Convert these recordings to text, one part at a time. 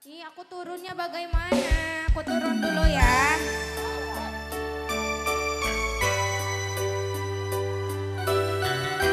Ih, aku turunnya bagaimana? Aku turun dulu ya.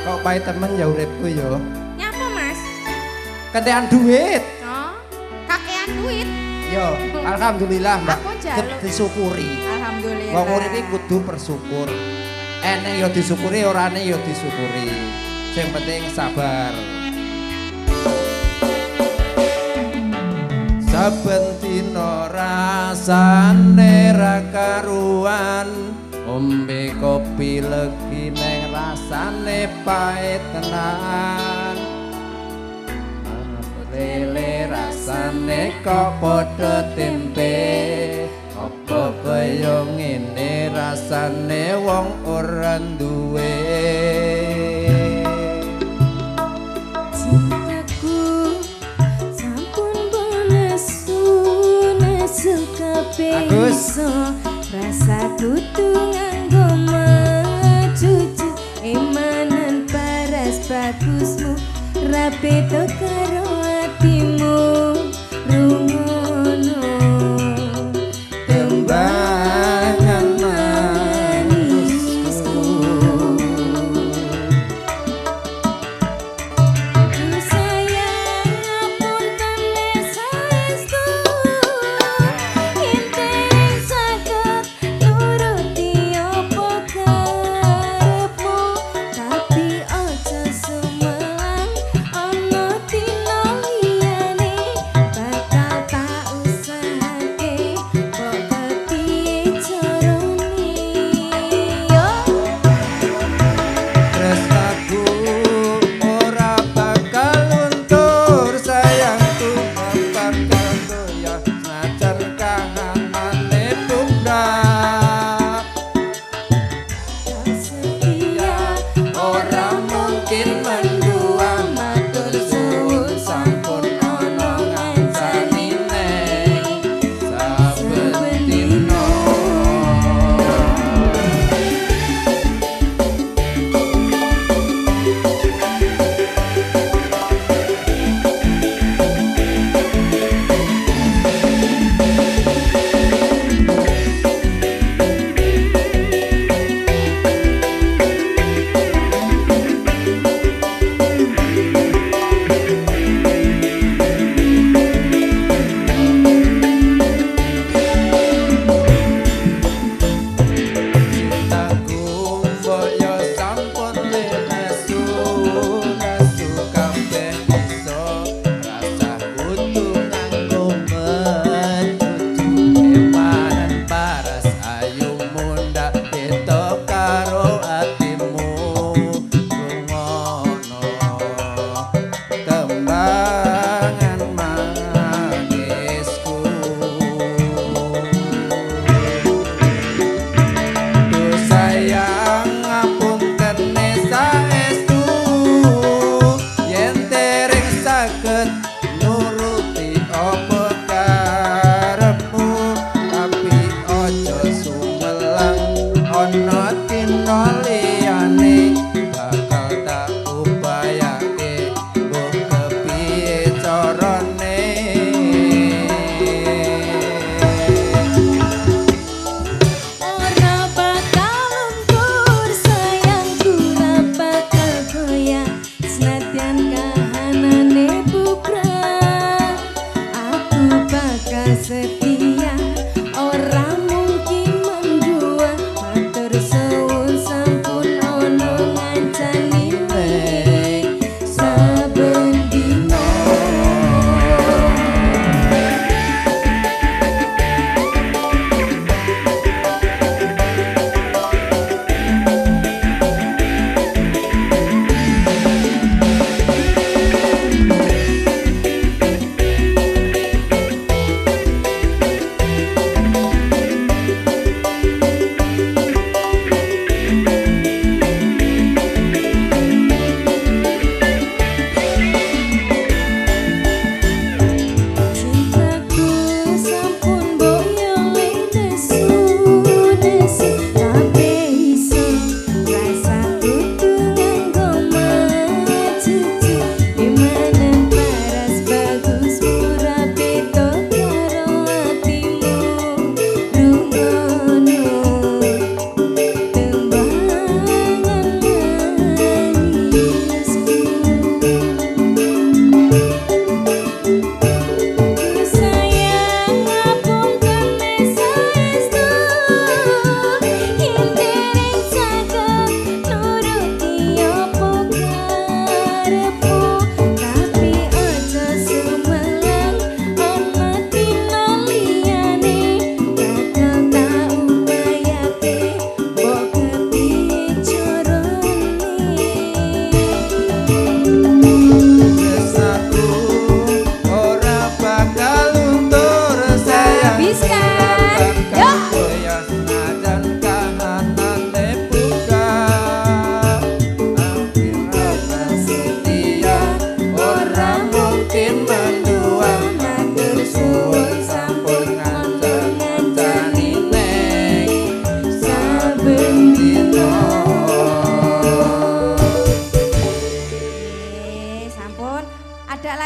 Kok pahit temen ya uripku ya. Nyapa mas? Kentean duit. Oh, kakean duit. Yo, alhamdulillah mbak. Aku jaluk. Disyukuri. Alhamdulillah. Wong urip iki kudu bersyukur. Enek ya disyukuri, orane ya disyukuri. Sing penting sabar. Saben dina rasane ra karuan, ombe kopi legi neng rasane pahit tenan. Lele rasane kok padha tempe, apa kaya ngene rasane wong ora duwe. Agus rasa kutu nganggo majuju emanan paras bagusmu rapi to karo atimu rungono Tembangan manisku.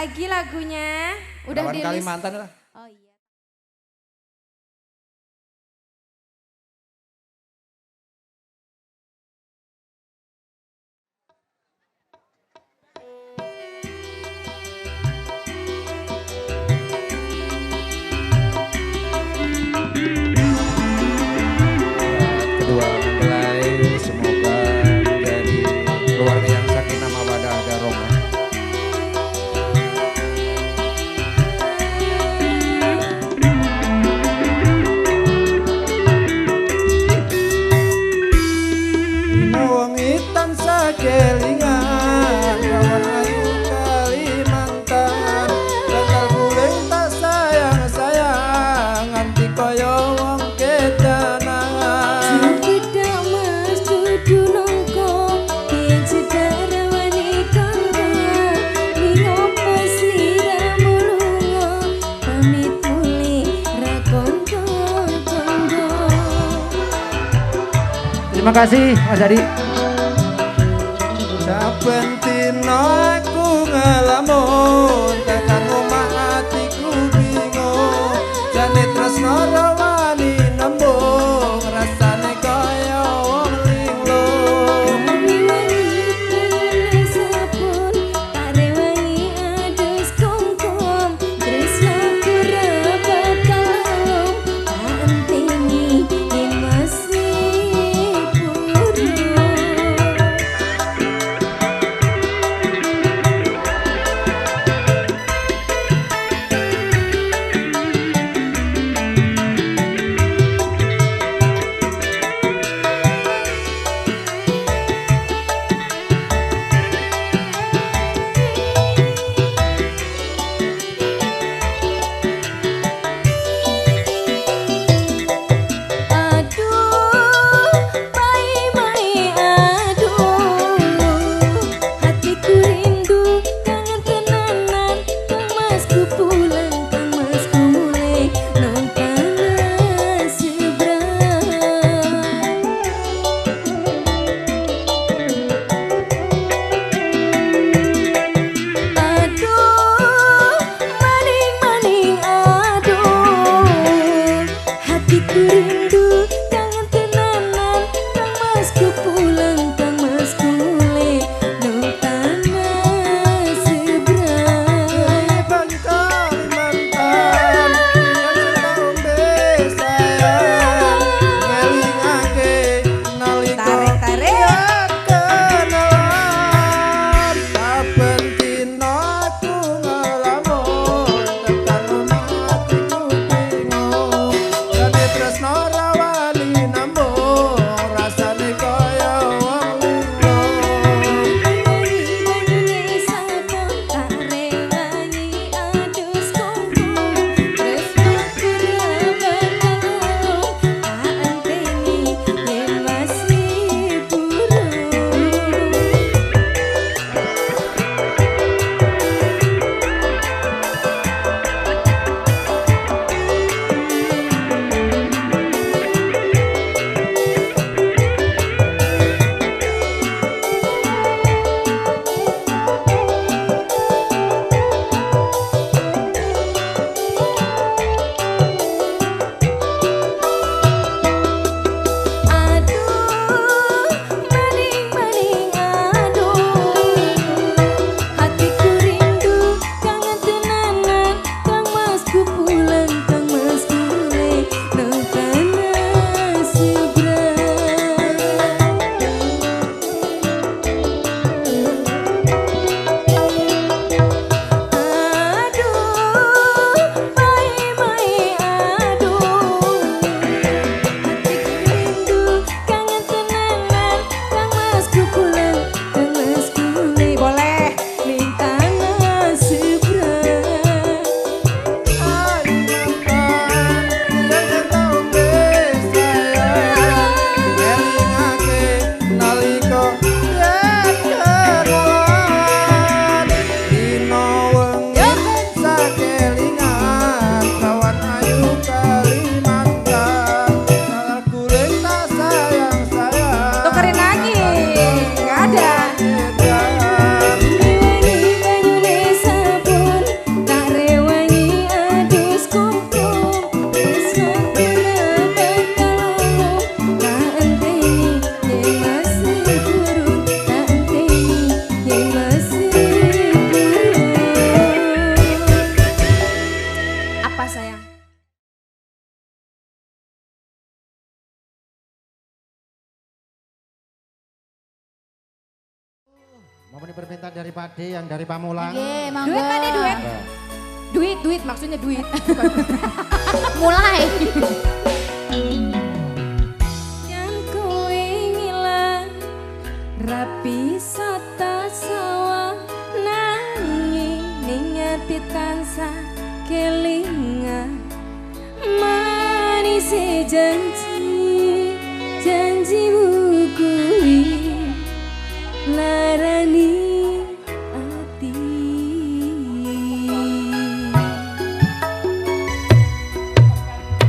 lagi lagunya. Udah Rawan di Kalimantan lah. Oh iya. Kedua mempelai semoga menjadi keluarga yang sakinah mawaddah warahmah. Wengi tansah kelingan kawan ayu Kalimantan, bakal guling tak sayang-sayang nganti kaya wong kedanan. Tidak mas dudu nongko yen sedara wani kanggo mingopo sliramu lunga pamit muli ra kondo-kondo. Terima kasih Mas Adi. Saben dina aku ngelamun tekan omah atiku bingung, jane tresno ra wani nembung rasane kaya wong linglung. Kami wangi sabun parewangi adus kongkong tresnaku ra bakal tak enteni yen masih purung. permintaan dari Pade yang dari Pamulang. Oke, monggo. Duit Pak, duit. Duit maksudnya duit. Mulai. Yang kowe ngilang rapi sata sawah nanging ning ati tansah kelingan manis janjimu kuwi larani ati.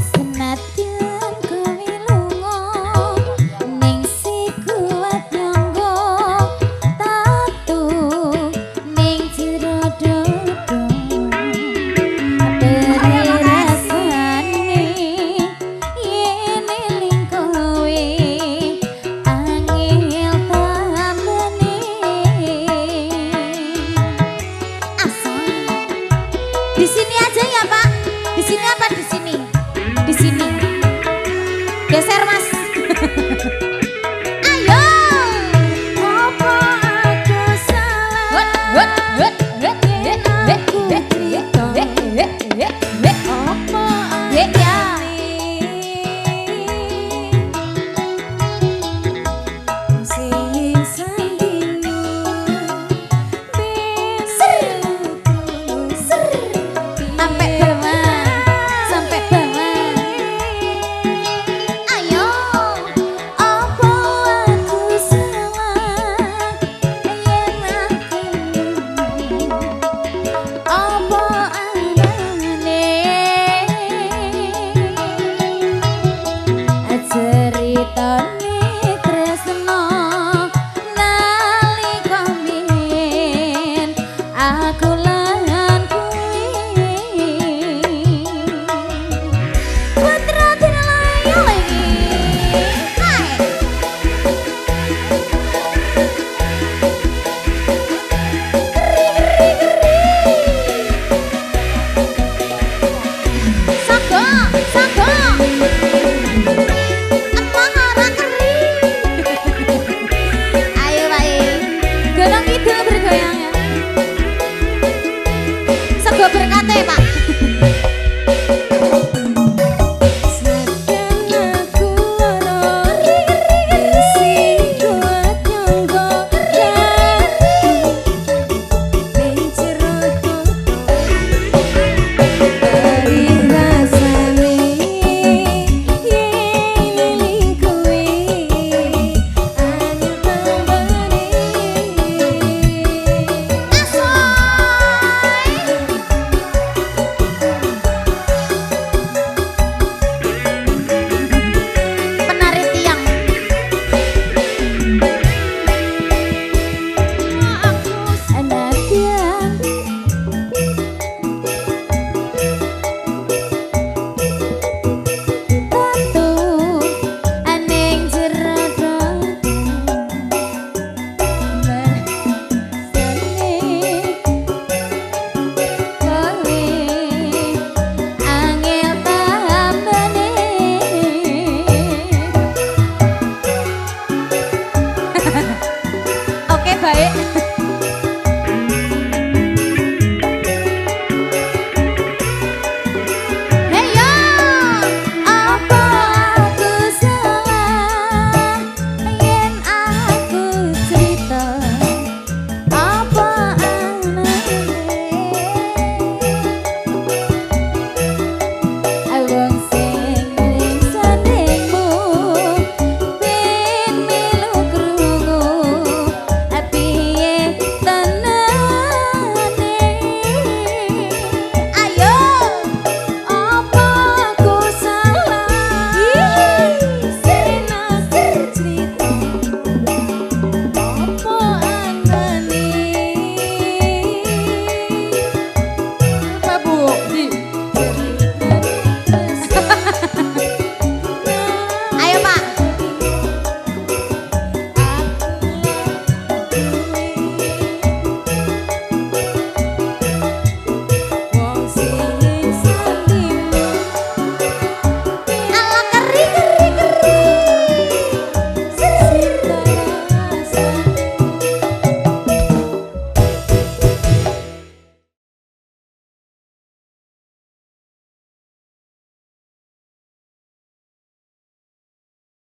Senadyan kowe lunga ning si kuat nyangga tatu ning jero dodo beri rasane yen eling kowe angel tambane asal di sini aja ya Pak, di sini apa di sini? Di sini. Geser Mas. Ayo. Apa aku salah yen aku cerita apa Ya ya. sing sandino Sampai bawah. Sampai bawah. Ayo. apa aku salah yen aku apa anane ceritane tresno nalika biyen aku lan kuwi putra tilayu lagi hai sago sago emang ora keri ayo baik golong kidul bergoyang ya sago berkate Pak